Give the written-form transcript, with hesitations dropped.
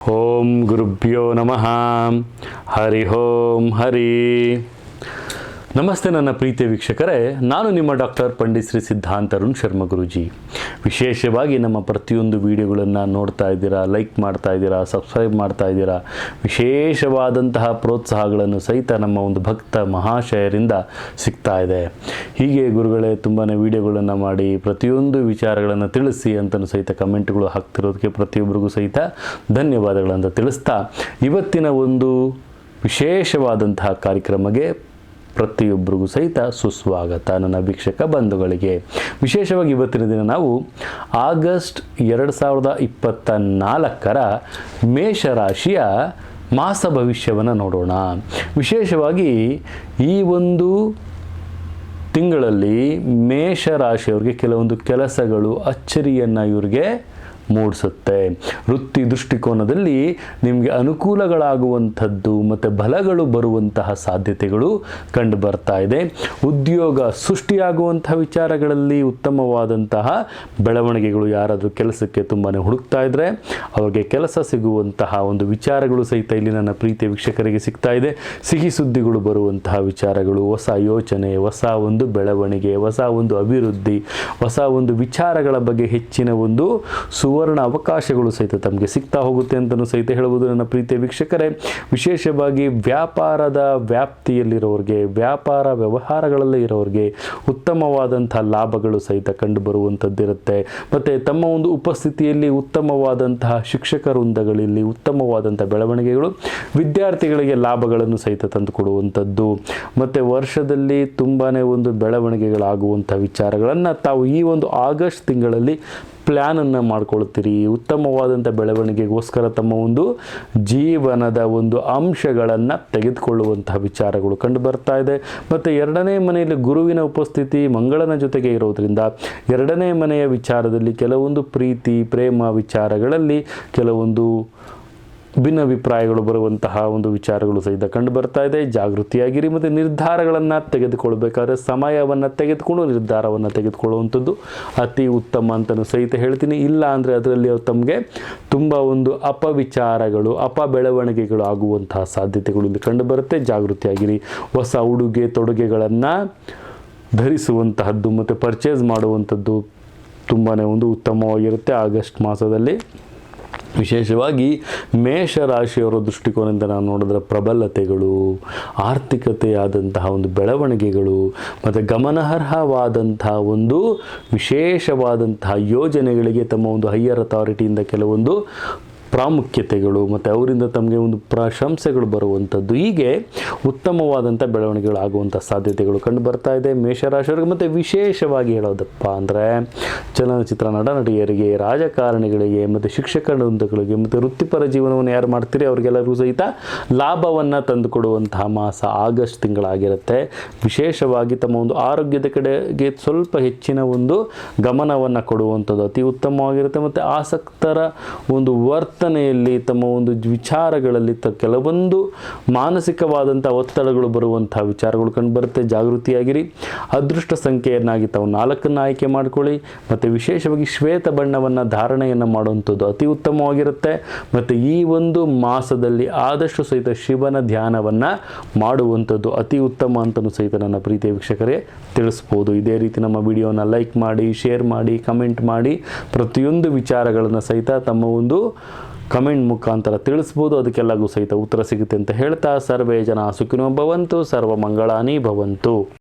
ಓಂ ಗುರುಭ್ಯೋ ನಮಃ. ಹರಿ ಓಂ ಹರಿ. ನಮಸ್ತೆ ನನ್ನ ಪ್ರೀತಿಯ ವೀಕ್ಷಕರೇ, ನಾನು ನಿಮ್ಮ ಡಾಕ್ಟರ್ ಪಂಡಿತ್ ಶ್ರೀ ಸಿದ್ಧಾಂತ ಅರುಣ್ ಶರ್ಮ ಗುರೂಜಿ. ವಿಶೇಷವಾಗಿ ನಮ್ಮ ಪ್ರತಿಯೊಂದು ವಿಡಿಯೋಗಳನ್ನು ನೋಡ್ತಾ ಇದ್ದೀರಾ, ಲೈಕ್ ಮಾಡ್ತಾ ಇದ್ದೀರಾ, ಸಬ್ಸ್ಕ್ರೈಬ್ ಮಾಡ್ತಾ ಇದ್ದೀರಾ. ವಿಶೇಷವಾದಂತಹ ಪ್ರೋತ್ಸಾಹಗಳನ್ನು ಸಹಿತ ನಮ್ಮ ಒಂದು ಭಕ್ತ ಮಹಾಶಯರಿಂದ ಸಿಗ್ತಾ ಇದೆ. ಹೀಗೆ ಗುರುಗಳೇ ತುಂಬಾ ವಿಡಿಯೋಗಳನ್ನು ಮಾಡಿ ಪ್ರತಿಯೊಂದು ವಿಚಾರಗಳನ್ನು ತಿಳಿಸಿ ಅಂತಲೂ ಸಹಿತ ಕಮೆಂಟ್ಗಳು ಹಾಕ್ತಿರೋದಕ್ಕೆ ಪ್ರತಿಯೊಬ್ಬರಿಗೂ ಸಹಿತ ಧನ್ಯವಾದಗಳನ್ನು ತಿಳಿಸ್ತಾ, ಇವತ್ತಿನ ಒಂದು ವಿಶೇಷವಾದಂತಹ ಕಾರ್ಯಕ್ರಮಕ್ಕೆ ಪ್ರತಿಯೊಬ್ಬರಿಗೂ ಸಹಿತ ಸುಸ್ವಾಗತ ನನ್ನ ವೀಕ್ಷಕ ಬಂಧುಗಳಿಗೆ. ವಿಶೇಷವಾಗಿ ಇವತ್ತಿನ ದಿನ ನಾವು ಆಗಸ್ಟ್ 2024 ಮೇಷರಾಶಿಯ ಮಾಸ ಭವಿಷ್ಯವನ್ನು ನೋಡೋಣ. ವಿಶೇಷವಾಗಿ ಈ ಒಂದು ತಿಂಗಳಲ್ಲಿ ಮೇಷರಾಶಿಯವರಿಗೆ ಕೆಲವೊಂದು ಕೆಲಸಗಳು ಅಚ್ಚರಿಯನ್ನು ಇವ್ರಿಗೆ ಮೂಡಿಸುತ್ತೆ. ವೃತ್ತಿ ದೃಷ್ಟಿಕೋನದಲ್ಲಿ ನಿಮಗೆ ಅನುಕೂಲಗಳಾಗುವಂಥದ್ದು ಮತ್ತು ಬಲಗಳು ಬರುವಂತಹ ಸಾಧ್ಯತೆಗಳು ಕಂಡು ಬರ್ತಾ ಇದೆ. ಉದ್ಯೋಗ ಸೃಷ್ಟಿಯಾಗುವಂತಹ ವಿಚಾರಗಳಲ್ಲಿ ಉತ್ತಮವಾದಂತಹ ಬೆಳವಣಿಗೆಗಳು, ಯಾರಾದರೂ ಕೆಲಸಕ್ಕೆ ತುಂಬಾ ಹುಡುಕ್ತಾ ಇದ್ದರೆ ಅವ್ರಿಗೆ ಕೆಲಸ ಸಿಗುವಂತಹ ಒಂದು ವಿಚಾರಗಳು ಸಹಿತ ಇಲ್ಲಿ ನನ್ನ ಪ್ರೀತಿಯ ವೀಕ್ಷಕರಿಗೆ ಸಿಗ್ತಾ ಇದೆ. ಸಿಹಿ ಸುದ್ದಿಗಳು ಬರುವಂತಹ ವಿಚಾರಗಳು, ಹೊಸ ಯೋಚನೆ, ಹೊಸ ಒಂದು ಬೆಳವಣಿಗೆ, ಹೊಸ ಒಂದು ಅಭಿವೃದ್ಧಿ, ಹೊಸ ಒಂದು ವಿಚಾರಗಳ ಬಗ್ಗೆ ಹೆಚ್ಚಿನ ಒಂದು ಸುವರ್ಣ ಅವಕಾಶಗಳು ಸಹಿತ ತಮಗೆ ಸಿಗ್ತಾ ಹೋಗುತ್ತೆ ಅಂತಲೂ ಸಹಿತ ಹೇಳ್ಬೋದು ನನ್ನ ಪ್ರೀತಿಯ ವೀಕ್ಷಕರೇ. ವಿಶೇಷವಾಗಿ ವ್ಯಾಪಾರದ ವ್ಯಾಪ್ತಿಯಲ್ಲಿರೋರಿಗೆ, ವ್ಯಾಪಾರ ವ್ಯವಹಾರಗಳಲ್ಲಿ ಇರೋರಿಗೆ ಉತ್ತಮವಾದಂಥ ಲಾಭಗಳು ಸಹಿತ ಕಂಡು ಬರುವಂಥದ್ದಿರುತ್ತೆ. ಮತ್ತು ತಮ್ಮ ಒಂದು ಉಪಸ್ಥಿತಿಯಲ್ಲಿ ಉತ್ತಮವಾದಂತಹ ಶಿಕ್ಷಕ ವೃಂದಗಳಲ್ಲಿ ಉತ್ತಮವಾದಂಥ ಬೆಳವಣಿಗೆಗಳು, ವಿದ್ಯಾರ್ಥಿಗಳಿಗೆ ಲಾಭಗಳನ್ನು ಸಹಿತ ತಂದುಕೊಡುವಂಥದ್ದು, ಮತ್ತು ವರ್ಷದಲ್ಲಿ ತುಂಬಾ ಒಂದು ಬೆಳವಣಿಗೆಗಳಾಗುವಂಥ ವಿಚಾರಗಳನ್ನು ತಾವು ಈ ಒಂದು ಆಗಸ್ಟ್ ತಿಂಗಳಲ್ಲಿ ಪ್ಲ್ಯಾನನ್ನು ಮಾಡ್ಕೊಳ್ತೀರಿ. ಉತ್ತಮವಾದಂಥ ಬೆಳವಣಿಗೆಗೋಸ್ಕರ ತಮ್ಮ ಒಂದು ಜೀವನದ ಒಂದು ಅಂಶಗಳನ್ನು ತೆಗೆದುಕೊಳ್ಳುವಂತಹ ವಿಚಾರಗಳು ಕಂಡು ಬರ್ತಾ ಇದೆ. ಮತ್ತು ಎರಡನೇ ಮನೆಯಲ್ಲಿ ಗುರುವಿನ ಉಪಸ್ಥಿತಿ ಮಂಗಳನ ಜೊತೆಗೆ ಇರೋದ್ರಿಂದ ಎರಡನೇ ಮನೆಯ ವಿಚಾರದಲ್ಲಿ ಕೆಲವೊಂದು ಪ್ರೀತಿ ಪ್ರೇಮ ವಿಚಾರಗಳಲ್ಲಿ ಕೆಲವೊಂದು ಭಿನ್ನಾಭಿಪ್ರಾಯಗಳು ಬರುವಂತಹ ಒಂದು ವಿಚಾರಗಳು ಸಹಿತ ಕಂಡು ಬರ್ತಾ ಇದೆ. ಜಾಗೃತಿಯಾಗಿರಿ. ಮತ್ತು ನಿರ್ಧಾರಗಳನ್ನು ತೆಗೆದುಕೊಳ್ಬೇಕಾದ್ರೆ ಸಮಯವನ್ನು ತೆಗೆದುಕೊಂಡು ನಿರ್ಧಾರವನ್ನು ತೆಗೆದುಕೊಳ್ಳುವಂಥದ್ದು ಅತಿ ಉತ್ತಮ ಅಂತಲೂ ಸಹಿತ ಹೇಳ್ತೀನಿ. ಇಲ್ಲ ಅಂದರೆ ಅದರಲ್ಲಿ ತಮಗೆ ತುಂಬ ಒಂದು ಅಪವಿಚಾರಗಳು, ಬೆಳವಣಿಗೆಗಳು ಆಗುವಂತಹ ಸಾಧ್ಯತೆಗಳು ಇಲ್ಲಿ ಕಂಡು ಬರುತ್ತೆ. ಜಾಗೃತಿಯಾಗಿರಿ. ಹೊಸ ಉಡುಗೆ ತೊಡುಗೆಗಳನ್ನು ಧರಿಸುವಂತಹದ್ದು ಮತ್ತು ಪರ್ಚೇಸ್ ಮಾಡುವಂಥದ್ದು ತುಂಬಾ ಒಂದು ಉತ್ತಮವಾಗಿರುತ್ತೆ ಆಗಸ್ಟ್ ಮಾಸದಲ್ಲಿ. ವಿಶೇಷವಾಗಿ ಮೇಷರಾಶಿಯವರ ದೃಷ್ಟಿಕೋನದಿಂದ ನಾವು ನೋಡಿದ್ರೆ ಪ್ರಬಲತೆಗಳು, ಆರ್ಥಿಕತೆಯಾದಂತಹ ಒಂದು ಬೆಳವಣಿಗೆಗಳು ಮತ್ತು ಗಮನಾರ್ಹವಾದಂತಹ ಒಂದು ವಿಶೇಷವಾದಂತಹ ಯೋಜನೆಗಳಿಗೆ ತಮ್ಮ ಒಂದು ಹೈಯರ್ ಅಥಾರಿಟಿಯಿಂದ ಕೆಲವೊಂದು ಪ್ರಾಮುಖ್ಯತೆಗಳು ಮತ್ತು ಅವರಿಂದ ತಮಗೆ ಒಂದು ಪ್ರಶಂಸೆಗಳು ಬರುವಂಥದ್ದು, ಹೀಗೆ ಉತ್ತಮವಾದಂಥ ಬೆಳವಣಿಗೆಗಳಾಗುವಂಥ ಸಾಧ್ಯತೆಗಳು ಕಂಡು ಬರ್ತಾ ಇದೆ ಮೇಷರಾಶಿಯವರಿಗೆ. ಮತ್ತು ವಿಶೇಷವಾಗಿ ಹೇಳೋದಪ್ಪ ಅಂದರೆ ಚಲನಚಿತ್ರ ನಟ ನಟಿಯರಿಗೆ, ರಾಜಕಾರಣಿಗಳಿಗೆ ಮತ್ತು ಶಿಕ್ಷಕ ವೃಂದಗಳಿಗೆ ಮತ್ತು ವೃತ್ತಿಪರ ಜೀವನವನ್ನು ಯಾರು ಮಾಡ್ತೀರಿ ಅವರಿಗೆಲ್ಲರಿಗೂ ಸಹಿತ ಲಾಭವನ್ನು ತಂದುಕೊಡುವಂತಹ ಮಾಸ ಆಗಸ್ಟ್ ತಿಂಗಳಾಗಿರುತ್ತೆ. ವಿಶೇಷವಾಗಿ ತಮ್ಮ ಒಂದು ಆರೋಗ್ಯದ ಕಡೆಗೆ ಸ್ವಲ್ಪ ಹೆಚ್ಚಿನ ಒಂದು ಗಮನವನ್ನು ಕೊಡುವಂಥದ್ದು ಅತಿ ಉತ್ತಮವಾಗಿರುತ್ತೆ. ಮತ್ತು ಆಸಕ್ತರ ಒಂದು ವರ್ತನೆಯಲ್ಲಿ ತಮ್ಮ ಒಂದು ವಿಚಾರಗಳಲ್ಲಿ ಕೆಲವೊಂದು ಮಾನಸಿಕವಾದಂಥ ಒತ್ತಡಗಳು ಬರುವಂತಹ ವಿಚಾರಗಳು ಕಂಡು ಬರುತ್ತೆ. ಜಾಗೃತಿಯಾಗಿರಿ. ಅದೃಷ್ಟ ಸಂಖ್ಯೆಯನ್ನಾಗಿ ತಾವು 4 ಆಯ್ಕೆ ಮಾಡ್ಕೊಳ್ಳಿ. ಮತ್ತು ವಿಶೇಷವಾಗಿ ಶ್ವೇತ ಬಣ್ಣವನ್ನು ಧಾರಣೆಯನ್ನು ಮಾಡುವಂಥದ್ದು ಅತಿ ಉತ್ತಮವಾಗಿರುತ್ತೆ. ಮತ್ತು ಈ ಒಂದು ಮಾಸದಲ್ಲಿ ಆದಷ್ಟು ಸಹಿತ ಶಿವನ ಧ್ಯಾನವನ್ನು ಮಾಡುವಂಥದ್ದು ಅತಿ ಉತ್ತಮ ಅಂತಲೂ ಸಹಿತ ನನ್ನ ಪ್ರೀತಿಯ ವೀಕ್ಷಕರೇ ತಿಳಿಸ್ಬೋದು. ಇದೇ ರೀತಿ ನಮ್ಮ ವಿಡಿಯೋನ ಲೈಕ್ ಮಾಡಿ, ಶೇರ್ ಮಾಡಿ, ಕಮೆಂಟ್ ಮಾಡಿ, ಪ್ರತಿಯೊಂದು ವಿಚಾರಗಳನ್ನು ಸಹಿತ ತಮ್ಮ ಒಂದು ಕಮೆಂಟ್ ಮುಖಾಂತರ ತಿಳಿಸ್ಬೋದು. ಅದಕ್ಕೆಲ್ಲಗೂ ಸಹಿತ ಉತ್ತರ ಸಿಗುತ್ತೆ ಅಂತ ಹೇಳ್ತಾ, ಸರ್ವೇ ಜನ ಸುಖಿನೋ ಭವಂತು, ಸರ್ವ ಮಂಗಳಾನಿ ಭವಂತು.